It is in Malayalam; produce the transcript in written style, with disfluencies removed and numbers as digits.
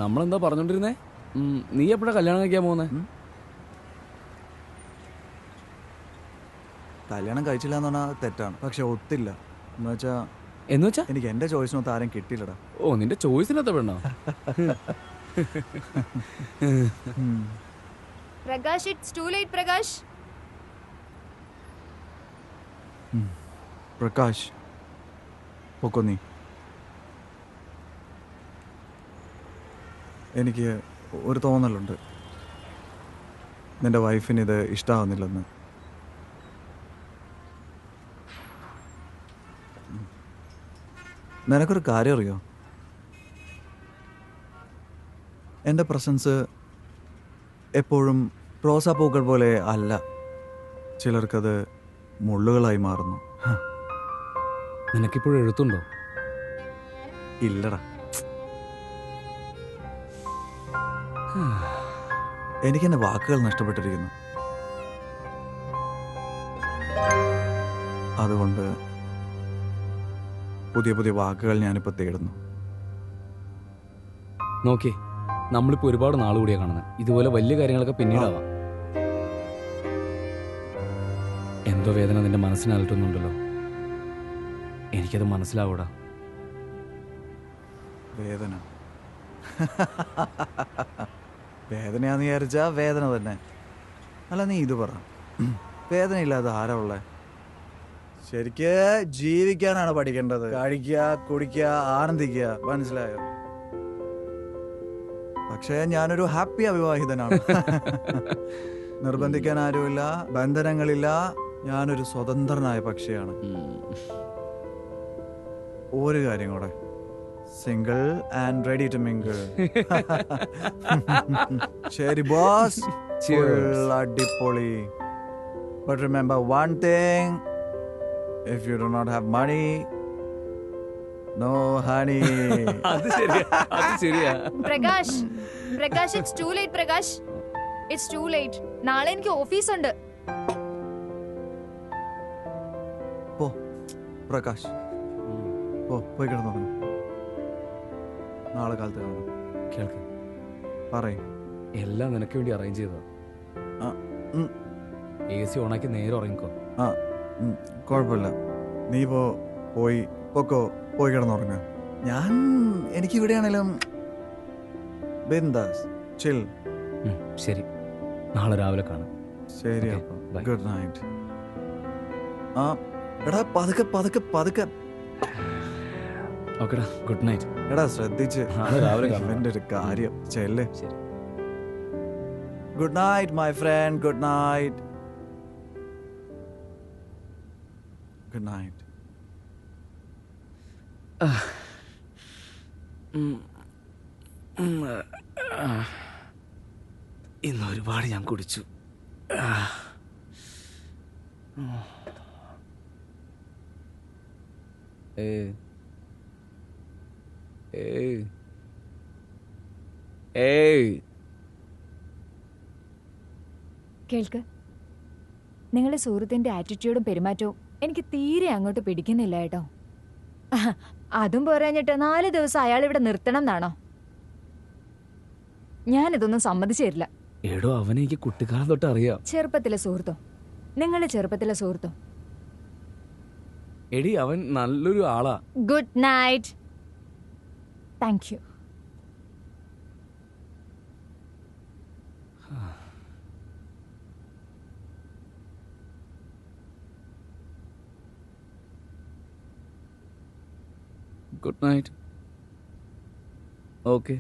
നമ്മളെന്താ പറഞ്ഞോണ്ടിരുന്നേ? നീ എപ്പോഴാ കല്യാണം കഴിക്കാൻ പോകുന്നേ? കല്യാണം കഴിച്ചില്ല എന്ന് പറഞ്ഞാൽ തെറ്റാണ്, പക്ഷെ ഒത്തില്ല എന്ന് വെച്ചാ എനിക്ക് എന്റെ ചോയ്സിനൊത്ത് ആരും കിട്ടിയില്ലടാ. ഓ, നിന്റെ ചോയ്സിനകത്ത പെണ്ണോ? Prakash, it's to late Prakash. Prakash പൊക്കോ നീ. എനിക്ക് ഒരു തോന്നലുണ്ട്, നിന്റെ വൈഫിന് ഇത് ഇഷ്ടമാവുന്നില്ലെന്ന്. നിനക്കൊരു കാര്യം അറിയോ? എൻ്റെ പ്രസൻസ് എപ്പോഴും റോസാപ്പൂക്കൾ പോലെ അല്ല, ചിലർക്കത് മുള്ളുകളായി മാറുന്നു. നിനക്കിപ്പോഴും എഴുത്തുണ്ടോ? ഇല്ലടാ, എനിക്കെൻ്റെ വാക്കുകൾ നഷ്ടപ്പെട്ടിരിക്കുന്നു. അതുകൊണ്ട് പുതിയ പുതിയ വാക്കുകൾ ഞാനിപ്പോൾ തേടുന്നു. നോക്കിയേ, നമ്മളിപ്പോൾ ഒരുപാട് നാൾ കൂടിയാ കാണുന്നത്. ഇതുപോലെ വലിയ കാര്യങ്ങളൊക്കെ പിന്നീടാവാം. എന്തോ വേദന നിന്റെ മനസ്സിനെ അലട്ടുന്നുണ്ടല്ലോ. എനിക്കത് മനസ്സിലാവൂടാ. വേദന വേദനയാന്ന് വിചാരിച്ചാ വേദന തന്നെ. അല്ല, നീ ഇത് പറ, വേദനയില്ലാതെ ആരാ ഉള്ളേ? ശരിക്ക് ജീവിക്കാനാണ് പഠിക്കേണ്ടത്. കഴിക്കുക, കുടിക്കുക, ആനന്ദിക്കുക, മനസ്സിലായോ? പക്ഷേ ഞാനൊരു ഹാപ്പി അവിവാഹിതനാണ്. നിർബന്ധിക്കാൻ ആരുമില്ല, ബന്ധനങ്ങളില്ല. ഞാനൊരു സ്വതന്ത്രനായ പക്ഷിയാണ്. ഒരു കാര്യം കൂടെ, single and ready to mingle. ശരി ബോസ്, അടിപൊളി. But remember one thing, if you do not have money, no honey. അത് ശരിയാ. Prakash, it's to late Prakash, it's to late. നാളെ എനിക്ക് ഓഫീസ് ഉണ്ട്. പോ പ്രകാശ്, പോയി കിടന്നു. നാളെ കാലത്ത് കാണാം. കേൾക്ക്, പറയും. എല്ലാം നിനക്ക് വേണ്ടി അറേഞ്ച് ചെയ്തതാ. AC ഓണാക്കി നേരെ ഉറങ്ങിക്കോ. കുഴപ്പമില്ല, നീ പോയി കിടന്നുറങ്ങ. എനിക്ക് ഇവിടെയാണേലും ബിന്ദാസ് ചിൽ. ശരി, നാളെ രാവിലെ കാണാം. ശരി, bye. Good night. എടാ പതുക്കെ. ഓക്കെടാ, ഗുഡ് നൈറ്റ്. എടാ ശ്രദ്ധിച്ച്. നാളെ രാവിലെ കാണാം. ഇവന്റെ ഒരു കാര്യം ചെല്ല്. ശരി. Good night my friend, good night. Good night. ഇന്ന് ഒരുപാട് ഞാൻ കുടിച്ചു. കേൾക്ക്, നിങ്ങളുടെ സുഹൃത്തിന്റെ ആറ്റിറ്റ്യൂഡും പെരുമാറ്റവും എനിക്ക് തീരെ അങ്ങോട്ട് പിടിക്കുന്നില്ല കേട്ടോ. അതും പോരാഞ്ഞിട്ട് 4 ദിവസം അയാൾ ഇവിടെ നിർത്തണം എന്നാണോ? ഞാനിതൊന്നും സമ്മതിച്ചു തരില്ല. എടോ, അവനെ എനിക്ക് കുട്ടിക്കാലം തൊട്ട് അറിയാം. ചെറുപ്പത്തിലെ സുഹൃത്തോ? നിങ്ങളുടെ ചെറുപ്പത്തിലെ സുഹൃത്തോ? എടി, അവൻ നല്ലൊരു ആളാ. Good night. Thank you. Good night. Okay.